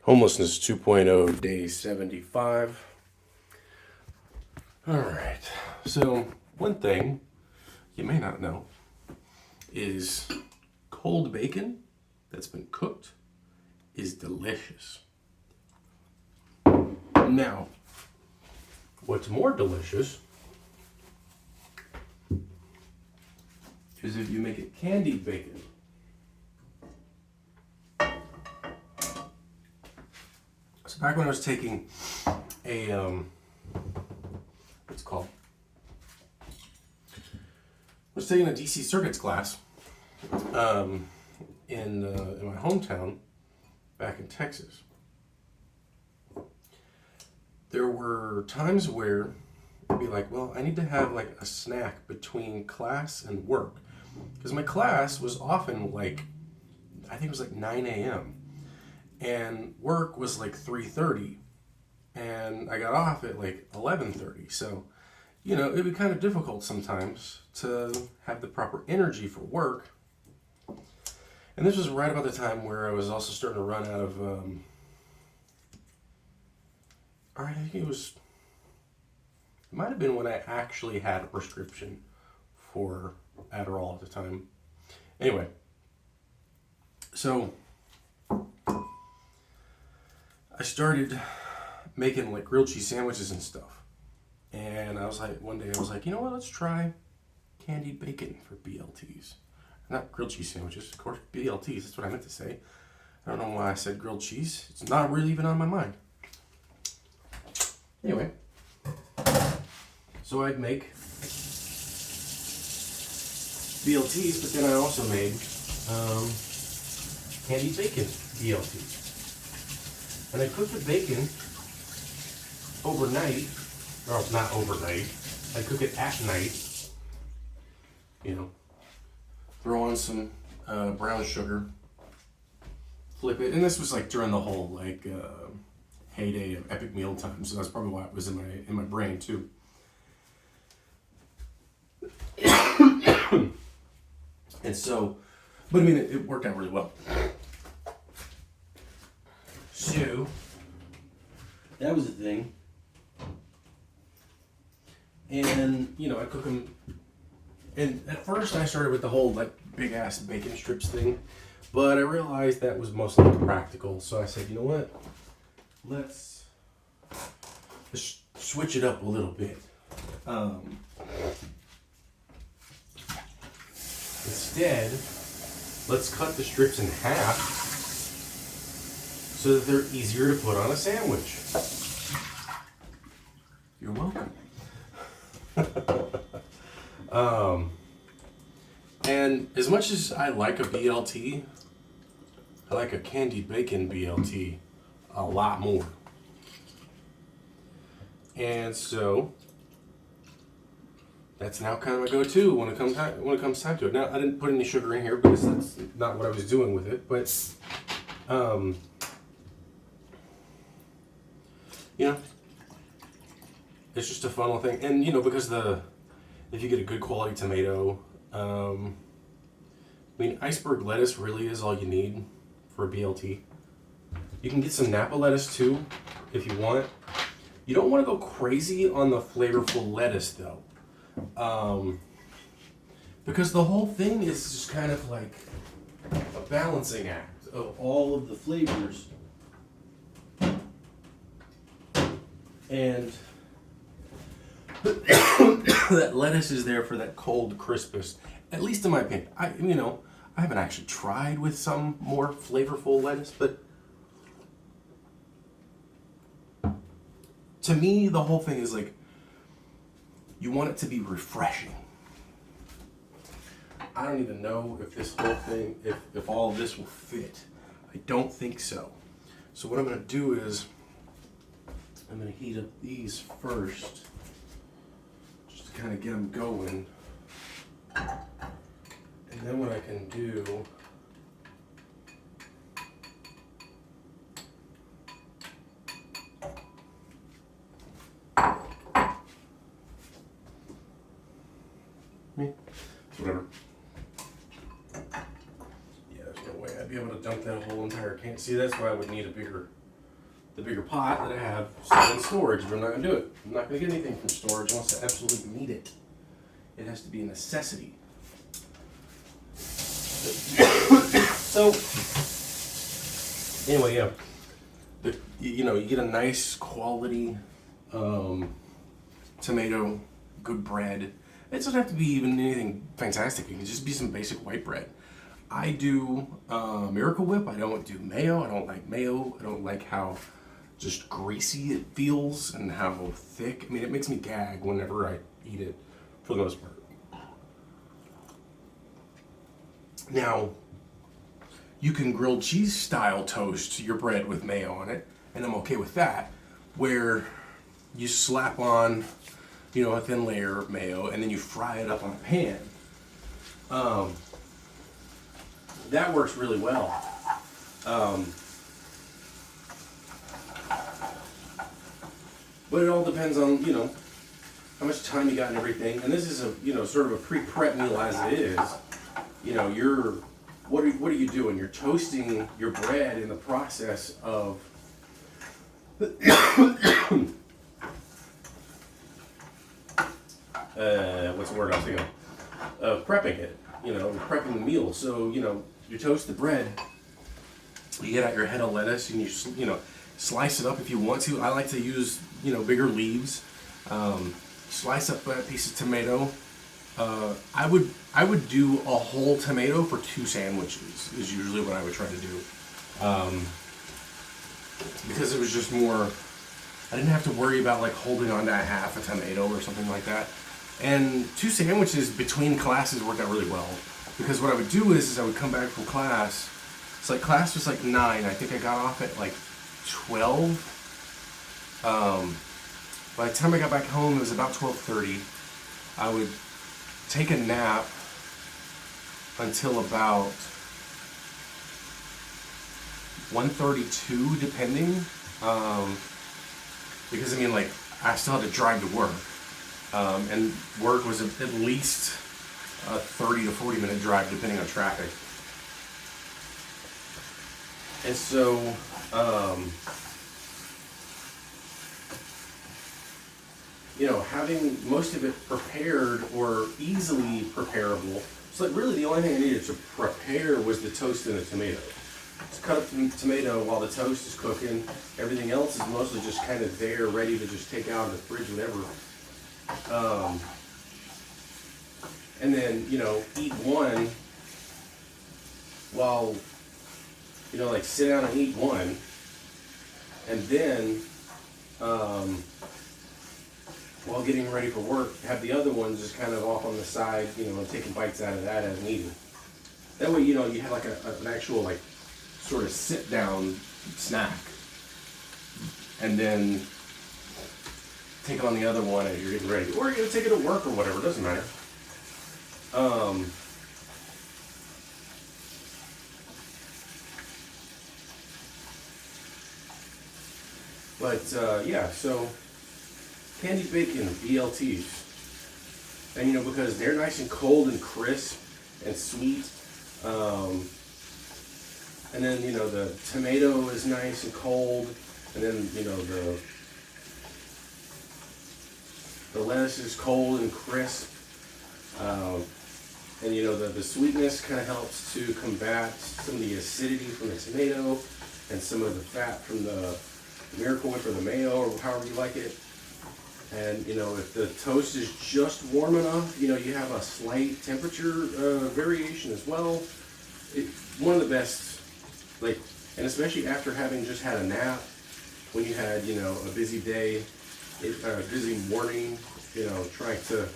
Homelessness 2.0, day 75. All right. So, one thing you may not know is cold bacon that's been cooked is delicious. Now, what's more delicious is if you make it candied bacon. So back when I was taking a what's it called? I was taking a DC circuits class in my hometown back in Texas. There were times where I'd be like, well, I need to have like a snack between class and work, because my class was often like, I think it was like 9 a.m. and work was like 3:30, and I got off at like 11:30. So, it'd be kind of difficult sometimes to have the proper energy for work. And this was right about the time where I was also starting to run out of, I think it might have been when I actually had a prescription for Adderall at the time. Anyway, so I started making like grilled cheese sandwiches and stuff. And one day I was like, you know what, let's try candied bacon for BLTs. Not grilled cheese sandwiches, of course, BLTs, that's what I meant to say. I don't know why I said grilled cheese. It's not really even on my mind. Anyway, so I'd make BLTs, but then I also made candied bacon BLTs. And I cooked the bacon overnight, or not overnight, I cook it at night, throw on some brown sugar, flip it, and this was like during the whole heyday of epic meal time, so that's probably why it was in my brain too. And so, but I mean, it worked out really well. So, that was the thing. And, I cook them. And at first I started with the whole like big ass bacon strips thing, but I realized that was mostly impractical. So I said, you know what? Let's switch it up a little bit. Instead, let's cut the strips in half so that they're easier to put on a sandwich. You're welcome. And as much as I like a BLT, I like a candied bacon BLT a lot more. And so that's now kind of my go-to when it comes time to it. Now, I didn't put any sugar in here because that's not what I was doing with it, but it's just a fun little thing. And because if you get a good quality tomato, iceberg lettuce really is all you need for a BLT. You can get some Napa lettuce too if you want. You don't want to go crazy on the flavorful lettuce though, because the whole thing is just kind of like a balancing act of all of the flavors. And that lettuce is there for that cold crispness, at least in my opinion. I haven't actually tried with some more flavorful lettuce, but to me, the whole thing is like, you want it to be refreshing. I don't even know if this whole thing, if all of this will fit. I don't think so. So what I'm going to do is, I'm going to heat up these first, just to kind of get them going. And then what I can do, whatever. Yeah, there's no way I'd be able to dump that whole entire can. See, that's why I would need a bigger the bigger pot that I have set in storage, but I'm not going to do it. I'm not going to get anything from storage unless I absolutely need it. It has to be a necessity. So, anyway, yeah. You get a nice quality tomato, good bread. It doesn't have to be even anything fantastic. It can just be some basic white bread. I do Miracle Whip. I don't do mayo. I don't like mayo. I don't like how just greasy it feels and how thick. I mean, it makes me gag whenever I eat it, for the most part. Now, you can grilled cheese style toast your bread with mayo on it, and I'm okay with that, where you slap on, a thin layer of mayo, and then you fry it up on a pan. That works really well. But it all depends on, how much time you got and everything. And this is a, sort of a pre-prep meal as it is. What are you doing? You're toasting your bread in the process of what's the word I was thinking of? Prepping it. Prepping the meal. So, you toast the bread. You get out your head of lettuce and you slice it up if you want to. I like to use, bigger leaves. Slice up that piece of tomato. I would do a whole tomato for 2 sandwiches is usually what I would try to do. Because it was just more, I didn't have to worry about like holding on to half a tomato or something like that. And 2 sandwiches between classes worked out really well. Because what I would do is I would come back from class. It's like class was like 9. I think I got off at like 12. By the time I got back home, it was about 12:30. I would take a nap until about 1:32, depending. Because I still had to drive to work. And work was at least a 30 to 40 minute drive, depending on traffic. And so, having most of it prepared or easily preparable. So really the only thing I needed to prepare was the toast and the tomato. Just cut up the tomato while the toast is cooking. Everything else is mostly just kind of there, ready to just take out of the fridge whenever. And then, eat one while, sit down and eat one. And then, while getting ready for work, have the other ones just kind of off on the side, taking bites out of that as needed. That way, you have like an actual, sort of sit down snack. And then take on the other one as you're getting ready. Or you're going to take it to work or whatever, it doesn't matter. So candied bacon, BLTs. And because they're nice and cold and crisp and sweet. And then, the tomato is nice and cold. And then, the lettuce is cold and crisp. And, the sweetness kind of helps to combat some of the acidity from the tomato and some of the fat from the Miracle Whip or the mayo or however you like it. And, if the toast is just warm enough, you have a slight temperature variation as well. One of the best, and especially after having just had a nap, when you had, a busy day, a busy morning, trying to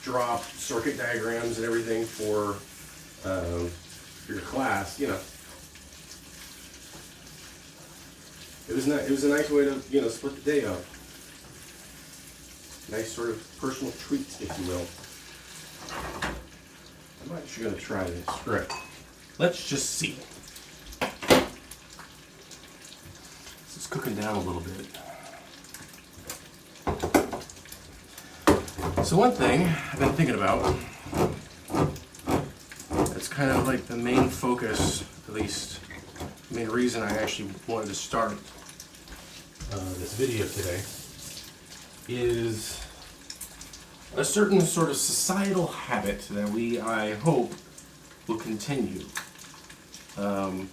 draw circuit diagrams and everything for your class, It was a nice way to, split the day up. Nice sort of personal treat, if you will. I'm actually going to try this. Right. Let's just see. This is cooking down a little bit. So one thing I've been thinking about, it's kind of like the main focus, at least main reason I actually wanted to start this video today is a certain sort of societal habit that I hope, will continue. And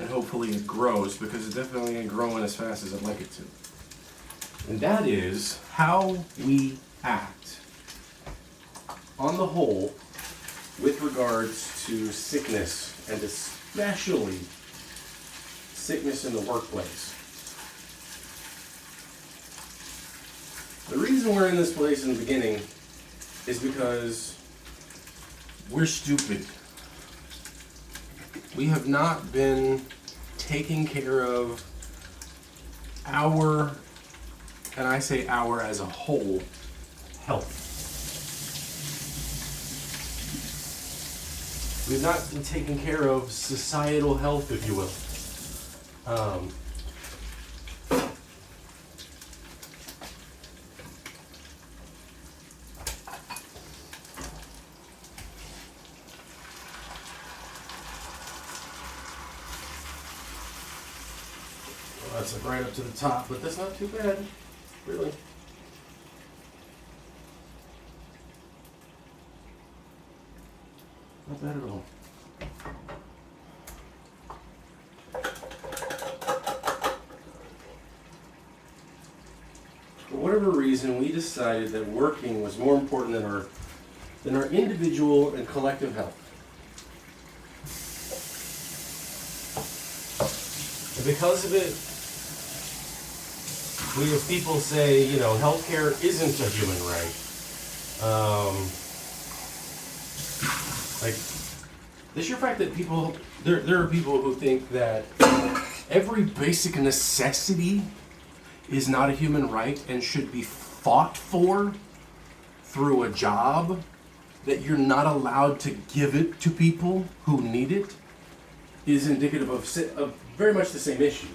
hopefully it grows, because it definitely ain't growing as fast as I'd like it to. And that is how we act on the whole with regards to sickness, and especially sickness in the workplace. The reason we're in this place in the beginning is because we're stupid. We have not been taking care of our, and I say our as a whole, health. We've not been taking care of societal health, if you will. Well, that's like right up to the top, but that's not too bad, really. Not bad at all. For whatever reason, we decided that working was more important than our individual and collective health. And because of it, we have people say, healthcare isn't a human right. Like, the sheer fact that there are people who think that every basic necessity is not a human right and should be fought for through a job, that you're not allowed to give it to people who need it, is indicative of very much the same issue.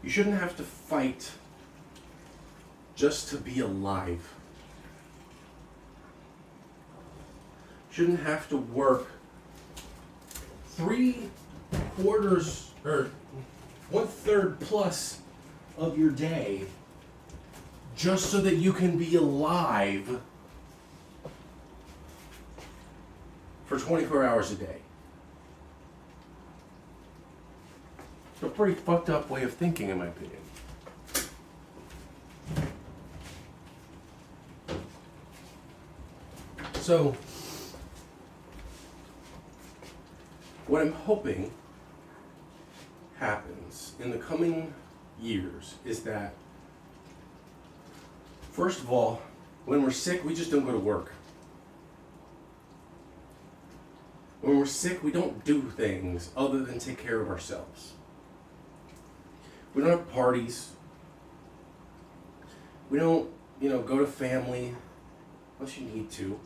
You shouldn't have to fight just to be alive. You shouldn't have to work 3/4 or 1/3 plus of your day just so that you can be alive for 24 hours a day. It's a pretty fucked up way of thinking, in my opinion. So, what I'm hoping happens in the coming years is that, first of all, when we're sick, we just don't go to work. When we're sick, we don't do things other than take care of ourselves. We don't have parties. We don't, go to family unless you need to.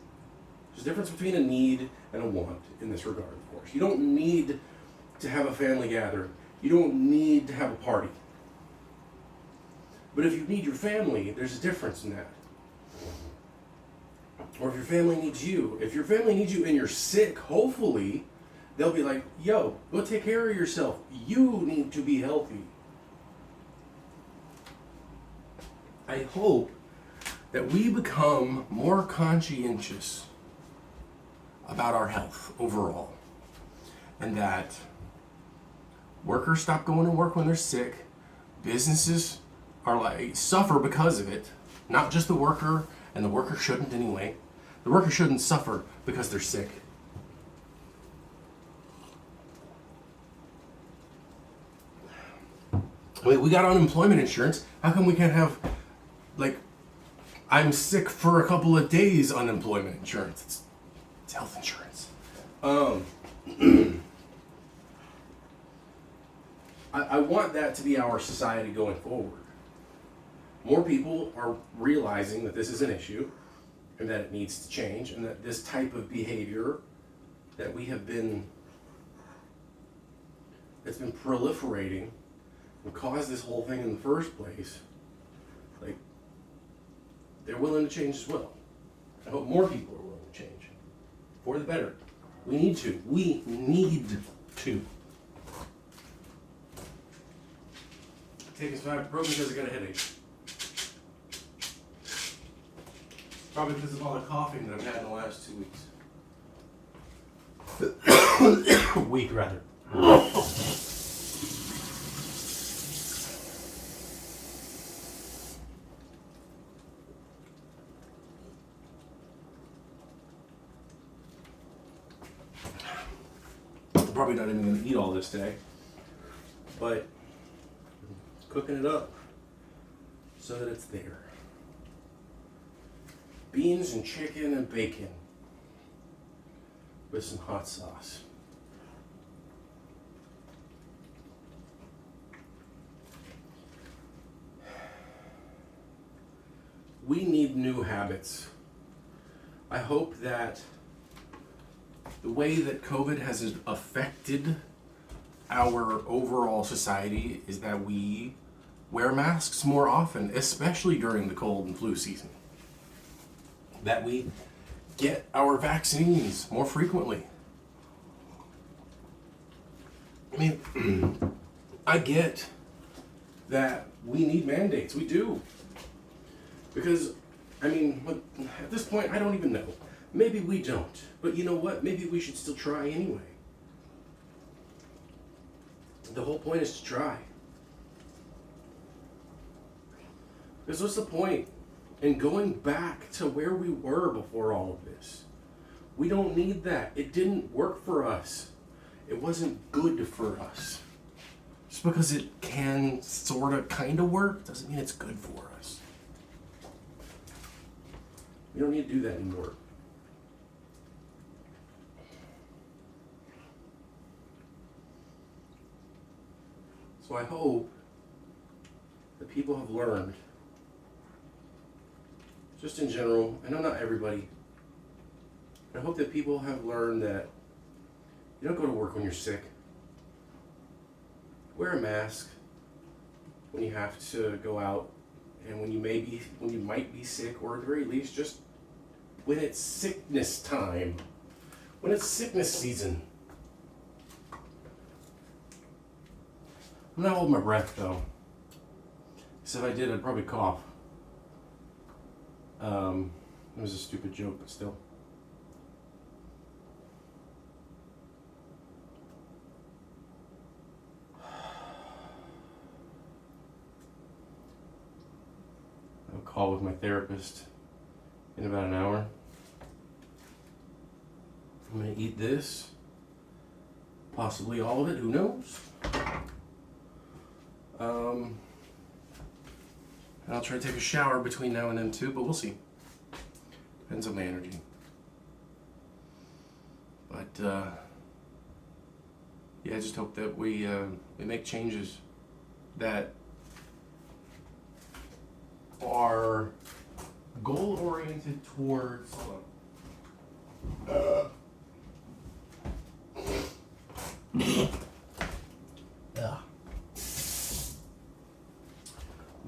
There's a difference between a need and a want in this regard, of course. You don't need to have a family gathering. You don't need to have a party. But if you need your family, there's a difference in that. Or if your family needs you. If your family needs you and you're sick, hopefully, they'll be like, yo, go take care of yourself. You need to be healthy. I hope that we become more conscientious about our health overall, and that workers stop going to work when they're sick. Businesses suffer because of it, not just the worker, and the worker shouldn't anyway. The worker shouldn't suffer because they're sick. We got unemployment insurance. How come we can't have, I'm sick for a couple of days unemployment insurance? It's health insurance. I want that to be our society going forward. More people are realizing that this is an issue and that it needs to change, and that this type of behavior that that's been proliferating and caused this whole thing in the first place, they're willing to change as well. I hope more people are willing to change for the better. We need to. We need to. Taking some ibuprofen because I got a headache. Probably because of all the coughing that I've had in the last 2 weeks. Week, rather. I'm probably not even going to eat all this today, but cooking it up so that it's there. Beans and chicken and bacon with some hot sauce. We need new habits. I hope that the way that COVID has affected our overall society is that we wear masks more often, especially during the cold and flu season. That we get our vaccines more frequently. I mean, I get that we need mandates. We do. Because, I mean, at this point, I don't even know. Maybe we don't. But you know what? Maybe we should still try anyway. The whole point is to try. Because what's the point in going back to where we were before all of this? We don't need that. It didn't work for us. It wasn't good for us. Just because it can sort of kind of work doesn't mean it's good for us. We don't need to do that anymore. So I hope that people have learned, just in general, I know not everybody, but I hope that people have learned that you don't go to work when you're sick. Wear a mask when you have to go out, and when you might be sick, or at the very least, just when it's sickness time, when it's sickness season. I'm not holding my breath though, because if I did, I'd probably cough. It was a stupid joke, but still. I have a call with my therapist in about an hour. I'm gonna eat this, possibly all of it, who knows? And I'll try to take a shower between now and then too, but we'll see. Depends on my energy. But yeah, I just hope that we make changes that are goal-oriented towards.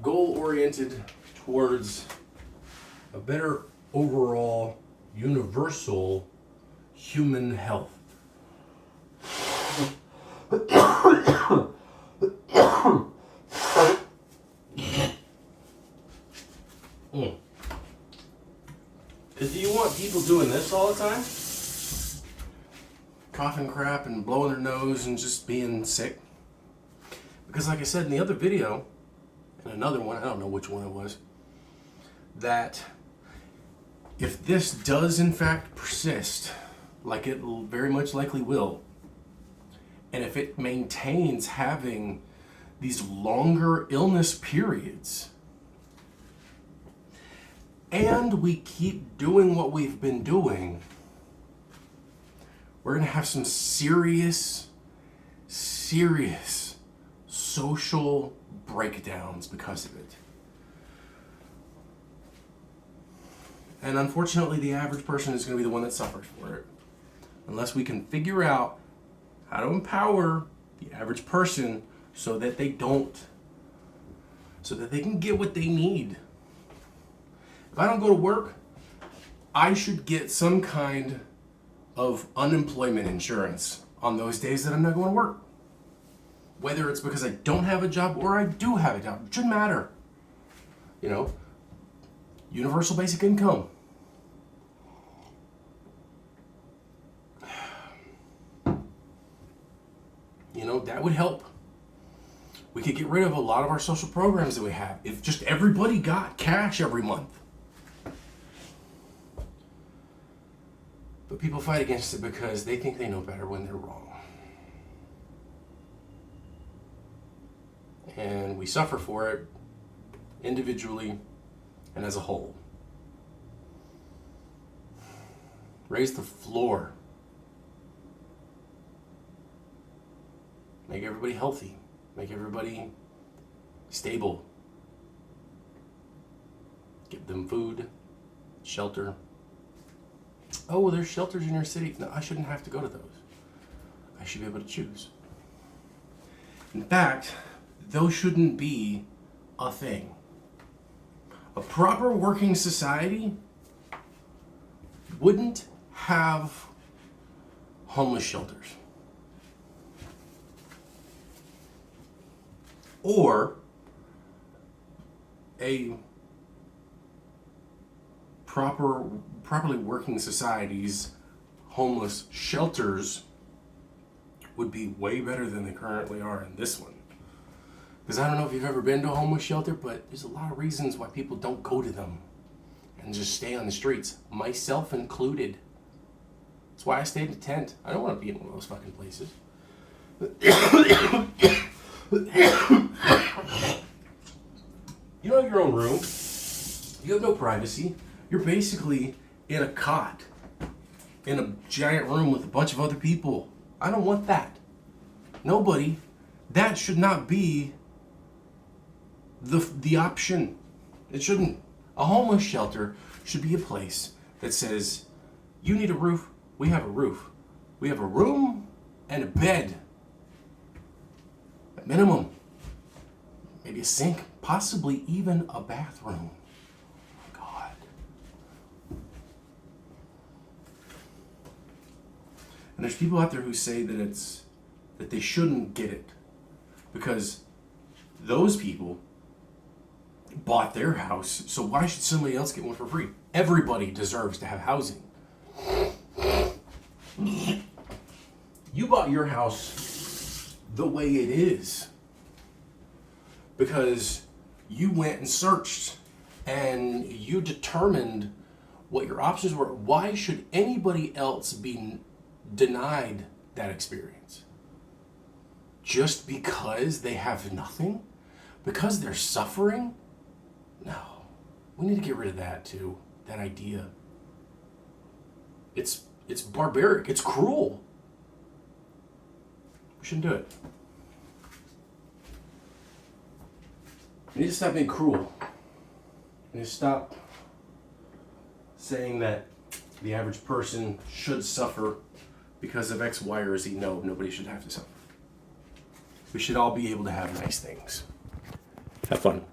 Goal-oriented towards a better overall universal human health. Because do you want people doing this all the time? Coughing crap and blowing their nose and just being sick? Because like I said in the other video, and another one, I don't know which one it was, that if this does in fact persist, like it very much likely will, and if it maintains having these longer illness periods, and we keep doing what we've been doing, we're going to have some serious social breakdowns because of it. And unfortunately, the average person is going to be the one that suffers for it. Unless we can figure out how to empower the average person so that they can get what they need. If I don't go to work, I should get some kind of unemployment insurance on those days that I'm not going to work. Whether it's because I don't have a job or I do have a job, it shouldn't matter. You know, universal basic income. You know, that would help. We could get rid of a lot of our social programs that we have if just everybody got cash every month. But people fight against it because they think they know better when they're wrong. And we suffer for it individually and as a whole. Raise the floor. Make everybody healthy. Make everybody stable. Give them food, shelter. Oh, there's shelters in your city. No, I shouldn't have to go to those. I should be able to choose. In fact, those shouldn't be a thing. A proper working society wouldn't have homeless shelters. Or a properly working society's homeless shelters would be way better than they currently are in this one. Because I don't know if you've ever been to a homeless shelter, but there's a lot of reasons why people don't go to them and just stay on the streets, myself included. That's why I stayed in a tent. I don't want to be in one of those fucking places. You don't have your own room. You have no privacy. You're basically in a cot in a giant room with a bunch of other people. I don't want that. Nobody. That should not be the option. It shouldn't. A homeless shelter should be a place that says, you need a roof, we have a roof. We have a room and a bed. At minimum. Maybe a sink, possibly even a bathroom. God. And there's people out there who say that they shouldn't get it because those people bought their house, so why should somebody else get one for free? Everybody deserves to have housing. You bought your house the way it is because you went and searched and you determined what your options were. Why should anybody else be denied that experience? Just because they have nothing? Because they're suffering? No. We need to get rid of that too. That idea. It's barbaric. It's cruel. We shouldn't do it. We need to stop being cruel. We need to stop saying that the average person should suffer because of X, Y, or Z. No, nobody should have to suffer. We should all be able to have nice things. Have fun.